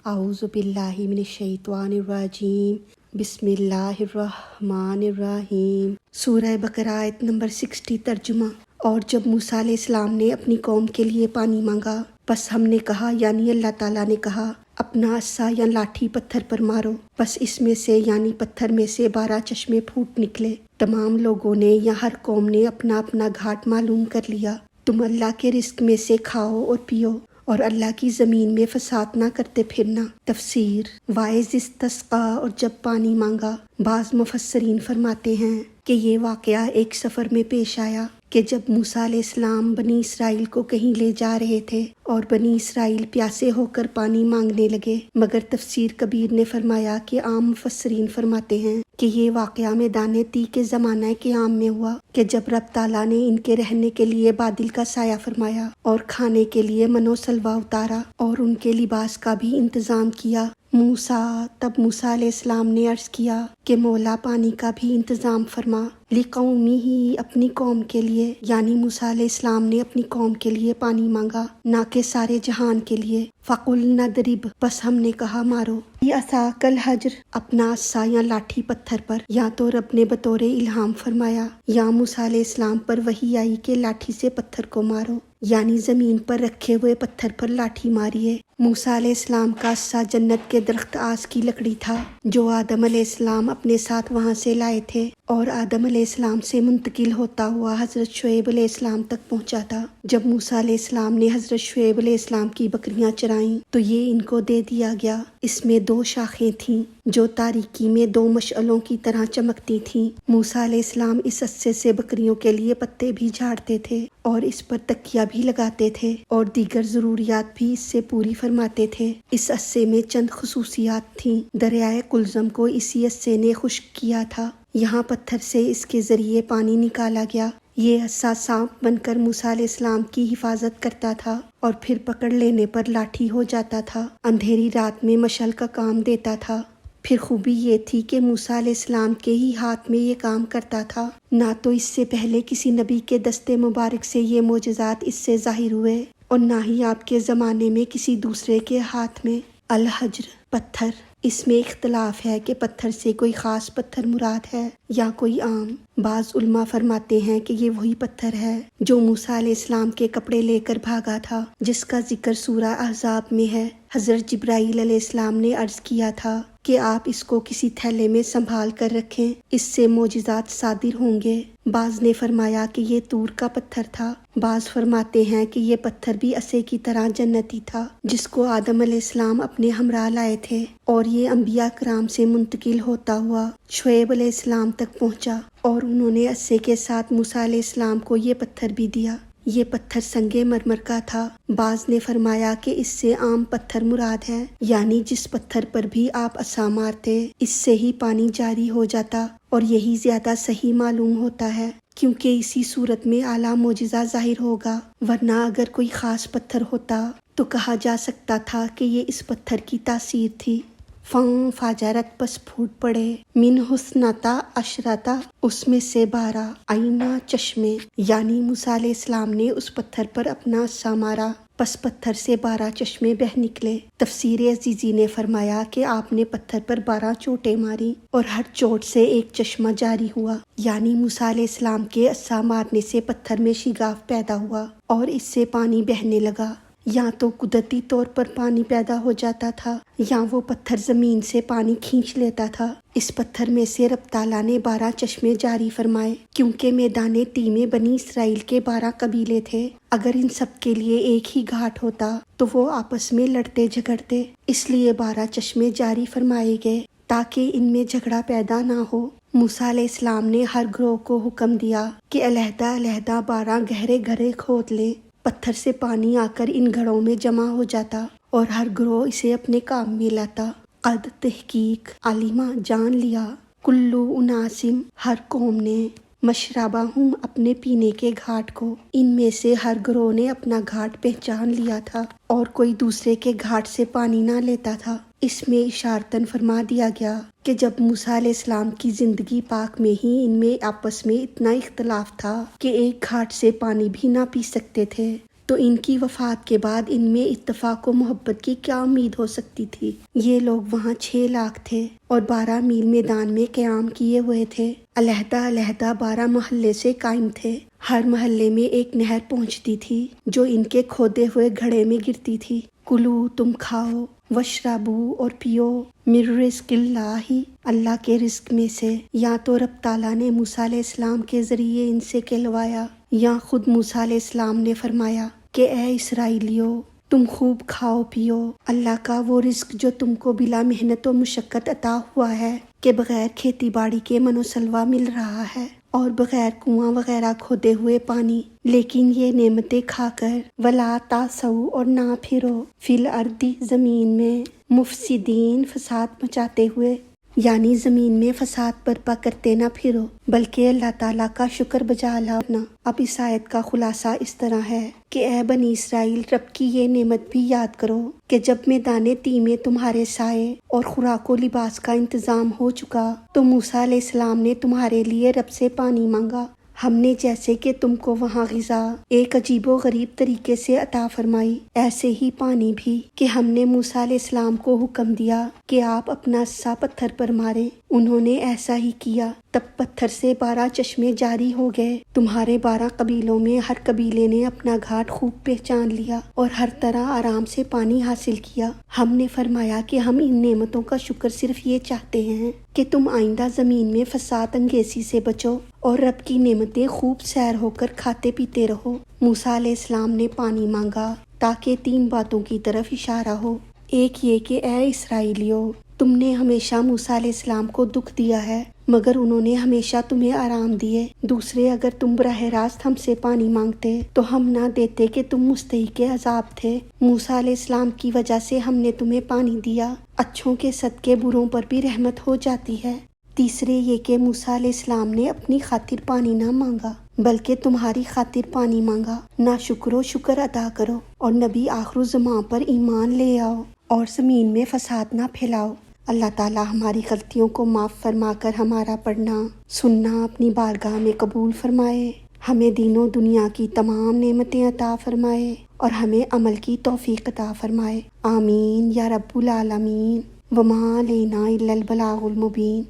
اعوذ باللہ من الشیطان الرجیم، بسم اللہ الرحمن الرحیم۔ سورہ بقرہ آیت نمبر 60 ترجمہ۔ اور جب موسیٰ علیہ السلام نے اپنی قوم کے لیے پانی مانگا، بس ہم نے کہا یعنی اللہ تعالیٰ نے کہا اپنا عصا یا لاٹھی پتھر پر مارو، بس اس میں سے یعنی پتھر میں سے 12 چشمے پھوٹ نکلے۔ تمام لوگوں نے یا ہر قوم نے اپنا اپنا گھاٹ معلوم کر لیا۔ تم اللہ کے رزق میں سے کھاؤ اور پیو، اور اللہ کی زمین میں فساد نہ کرتے پھرنا۔ تفسیر۔ وَإِذِ اسْتَسْقَىٰ، اور جب پانی مانگا۔ بعض مفسرین فرماتے ہیں کہ یہ واقعہ ایک سفر میں پیش آیا کہ جب موسیٰ علیہ السلام بنی اسرائیل کو کہیں لے جا رہے تھے اور بنی اسرائیل پیاسے ہو کر پانی مانگنے لگے، مگر تفسیر کبیر نے فرمایا کہ عام مفسرین فرماتے ہیں کہ یہ واقعہ میدان طی کے زمانہ قیام میں ہوا کہ جب رب تعالیٰ نے ان کے رہنے کے لیے بادل کا سایہ فرمایا اور کھانے کے لیے من و سلوہ اتارا اور ان کے لباس کا بھی انتظام کیا۔ تب موسیٰ علیہ السلام نے عرض کیا کہ مولا پانی کا بھی انتظام فرما، لقومی ہی اپنی قوم کے لیے، یعنی موسیٰ علیہ السلام نے اپنی قوم کے لیے پانی مانگا، نہ کہ سارے جہان کے لیے۔ فَقُلْنَا اضْرِبْ، بس ہم نے کہا مارو، بِعَصَاكَ الْحَجْرَ، اپنا عصا یا لاٹھی پتھر پر۔ یا تو رب نے بطور الہام فرمایا یا موسیٰ علیہ السلام پر وحی آئی کہ لاٹھی سے پتھر کو مارو، یعنی زمین پر رکھے ہوئے پتھر پر لاٹھی ماریے۔ موسیٰ علیہ السلام کا عصا جنت کے درخت آس کی لکڑی تھا جو آدم علیہ السلام اپنے ساتھ وہاں سے لائے تھے، اور آدم علیہ السلام سے منتقل ہوتا ہوا حضرت شعیب علیہ السلام تک پہنچا تھا۔ جب موسیٰ علیہ السلام نے حضرت شعیب علیہ السلام کی بکریاں چرائیں تو یہ ان کو دے دیا گیا۔ اس میں 2 شاخیں تھیں جو تاریکی میں 2 مشعلوں کی طرح چمکتی تھیں۔ موسیٰ علیہ السلام اس عصے سے بکریوں کے لیے پتے بھی جھاڑتے تھے اور اس پر تکیہ بھی لگاتے تھے اور دیگر ضروریات بھی اس سے پوری فرماتے تھے۔ اس عصے میں چند خصوصیات تھیں۔ دریائے کلزم کو اسی عصے نے خشک کیا تھا، یہاں پتھر سے اس کے ذریعے پانی نکالا گیا۔ یہ عصا سانپ بن کر موسیٰ علیہ السلام کی حفاظت کرتا تھا اور پھر پکڑ لینے پر لاٹھی ہو جاتا تھا۔ اندھیری رات میں مشعل کا کام دیتا تھا۔ پھر خوبی یہ تھی کہ موسیٰ علیہ السلام کے ہی ہاتھ میں یہ کام کرتا تھا، نہ تو اس سے پہلے کسی نبی کے دست مبارک سے یہ معجزات اس سے ظاہر ہوئے اور نہ ہی آپ کے زمانے میں کسی دوسرے کے ہاتھ میں۔ الحجر، پتھر۔ اس میں اختلاف ہے کہ پتھر سے کوئی خاص پتھر مراد ہے یا کوئی عام۔ بعض علماء فرماتے ہیں کہ یہ وہی پتھر ہے جو موسیٰ علیہ السلام کے کپڑے لے کر بھاگا تھا، جس کا ذکر سورہ احزاب میں ہے۔ حضرت جبرائیل علیہ السلام نے عرض کیا تھا کہ آپ اس کو کسی تھیلے میں سنبھال کر رکھیں، اس سے معجزات صادر ہوں گے۔ بعض نے فرمایا کہ یہ طور کا پتھر تھا۔ بعض فرماتے ہیں کہ یہ پتھر بھی عصے کی طرح جنتی تھا جس کو آدم علیہ السلام اپنے ہمراہ لائے تھے، اور یہ انبیاء کرام سے منتقل ہوتا ہوا شعیب علیہ السلام تک پہنچا اور انہوں نے عصے کے ساتھ موسیٰ علیہ السلام کو یہ پتھر بھی دیا۔ یہ پتھر سنگ مرمر کا تھا۔ بعض نے فرمایا کہ اس سے عام پتھر مراد ہے، یعنی جس پتھر پر بھی آپ عصا مارتے اس سے ہی پانی جاری ہو جاتا، اور یہی زیادہ صحیح معلوم ہوتا ہے کیونکہ اسی صورت میں اعلیٰ معجزہ ظاہر ہوگا، ورنہ اگر کوئی خاص پتھر ہوتا تو کہا جا سکتا تھا کہ یہ اس پتھر کی تاثیر تھی۔ فجرت، پس پھوٹ پڑے، من حسنتا عشرتا، اس میں سے 12 عینا، چشمے، یعنی موسیٰ علیہ السلام نے اس پتھر پر اپنا عصا مارا، پس پتھر سے 12 چشمے بہہ نکلے۔ تفسیر عزیزی نے فرمایا کہ آپ نے پتھر پر 12 چوٹیں ماری اور ہر چوٹ سے ایک چشمہ جاری ہوا، یعنی موسیٰ علیہ السلام کے عصا مارنے سے پتھر میں شگاف پیدا ہوا اور اس سے پانی بہنے لگا۔ یا تو قدرتی طور پر پانی پیدا ہو جاتا تھا یا وہ پتھر زمین سے پانی کھینچ لیتا تھا۔ اس پتھر میں سے رب تعالیٰ نے 12 چشمے جاری فرمائے کیونکہ میدان طی میں بنی اسرائیل کے 12 قبیلے تھے۔ اگر ان سب کے لیے ایک ہی گھاٹ ہوتا تو وہ آپس میں لڑتے جھگڑتے، اس لیے 12 چشمے جاری فرمائے گئے تاکہ ان میں جھگڑا پیدا نہ ہو۔ موسیٰ علیہ السلام نے ہر گروہ کو حکم دیا کہ علیحدہ علیحدہ 12 گہرے گڑھے کھود لیں۔ پتھر سے پانی آ کر ان گھڑوں میں جمع ہو جاتا اور ہر گروہ اسے اپنے کام میں لاتا۔ قد، تحقیق، علمہ، جان لیا، کلو اناسم، ہر قوم نے، مشربہم، اپنے پینے کے گھاٹ کو، ان میں سے ہر گروہ نے اپنا گھاٹ پہچان لیا تھا اور کوئی دوسرے کے گھاٹ سے پانی نہ لیتا تھا۔ اس میں اشارتاً فرما دیا گیا کہ جب موسیٰ علیہ السلام کی زندگی پاک میں ہی ان میں آپس میں اتنا اختلاف تھا کہ ایک گھاٹ سے پانی بھی نہ پی سکتے تھے، تو ان کی وفات کے بعد ان میں اتفاق و محبت کی کیا امید ہو سکتی تھی؟ یہ لوگ وہاں 6 لاکھ تھے اور 12 میل میدان میں قیام کیے ہوئے تھے، علیحدہ علیحدہ 12 محلے سے قائم تھے۔ ہر محلے میں ایک نہر پہنچتی تھی جو ان کے کھودے ہوئے گھڑے میں گرتی تھی۔ کلو، تم کھاؤ، وشربو اور پیو، من رزق اللہ، اللہ کے رزق میں سے، یا تو رب تعالیٰ نے موسیٰ علیہ السلام کے ذریعے ان سے کہلوایا یا خود موسیٰ علیہ السلام نے فرمایا کہ اے اسرائیلیو، تم خوب کھاؤ پیو اللہ کا وہ رزق جو تم کو بلا محنت و مشقت عطا ہوا ہے، کہ بغیر کھیتی باڑی کے من و سلوہ مل رہا ہے اور بغیر کنواں وغیرہ کھودے ہوئے پانی۔ لیکن یہ نعمتیں کھا کر ولا تعثوا، اور نہ پھرو، فی الارض، زمین میں، مفسدین، فساد مچاتے ہوئے، یعنی زمین میں فساد برپا کرتے نہ پھرو، بلکہ اللہ تعالیٰ کا شکر بجا لانا۔ اب اس آیت کا خلاصہ اس طرح ہے کہ اے بنی اسرائیل، رب کی یہ نعمت بھی یاد کرو کہ جب میدان تیہ میں تمہارے سائے اور خوراک و لباس کا انتظام ہو چکا تو موسیٰ علیہ السلام نے تمہارے لیے رب سے پانی مانگا۔ ہم نے جیسے کہ تم کو وہاں غذا ایک عجیب و غریب طریقے سے عطا فرمائی، ایسے ہی پانی بھی، کہ ہم نے موسیٰ علیہ السلام کو حکم دیا کہ آپ اپنا عصا پتھر پر ماریں۔ انہوں نے ایسا ہی کیا، تب پتھر سے 12 چشمے جاری ہو گئے۔ تمہارے 12 قبیلوں میں ہر قبیلے نے اپنا گھاٹ خوب پہچان لیا اور ہر طرح آرام سے پانی حاصل کیا۔ ہم نے فرمایا کہ ہم ان نعمتوں کا شکر صرف یہ چاہتے ہیں کہ تم آئندہ زمین میں فساد انگیزی سے بچو اور رب کی نعمتیں خوب سیر ہو کر کھاتے پیتے رہو۔ موسیٰ علیہ السلام نے پانی مانگا تاکہ 3 باتوں کی طرف اشارہ ہو۔ ایک یہ کہ اے اسرائیلیو، تم نے ہمیشہ موسیٰ علیہ السلام کو دکھ دیا ہے مگر انہوں نے ہمیشہ تمہیں آرام دیے۔ دوسرے، اگر تم براہ راست ہم سے پانی مانگتے تو ہم نہ دیتے کہ تم مستحق عذاب تھے۔ موسیٰ علیہ السلام کی وجہ سے ہم نے تمہیں پانی دیا۔ اچھوں کے صدقے بروں پر بھی رحمت ہو جاتی ہے۔ تیسرے یہ کہ موسیٰ علیہ السلام نے اپنی خاطر پانی نہ مانگا بلکہ تمہاری خاطر پانی مانگا۔ نہ شکر ادا کرو اور نبی آخر الزمان پر ایمان لے آؤ اور زمین میں فساد نہ پھیلاؤ۔ اللہ تعالی ہماری غلطیوں کو معاف فرما کر ہمارا پڑھنا سننا اپنی بارگاہ میں قبول فرمائے، ہمیں دین و دنیا کی تمام نعمتیں عطا فرمائے اور ہمیں عمل کی توفیق عطا فرمائے۔ آمین یا رب العالمین۔ وما علینا الا البلاغ المبین۔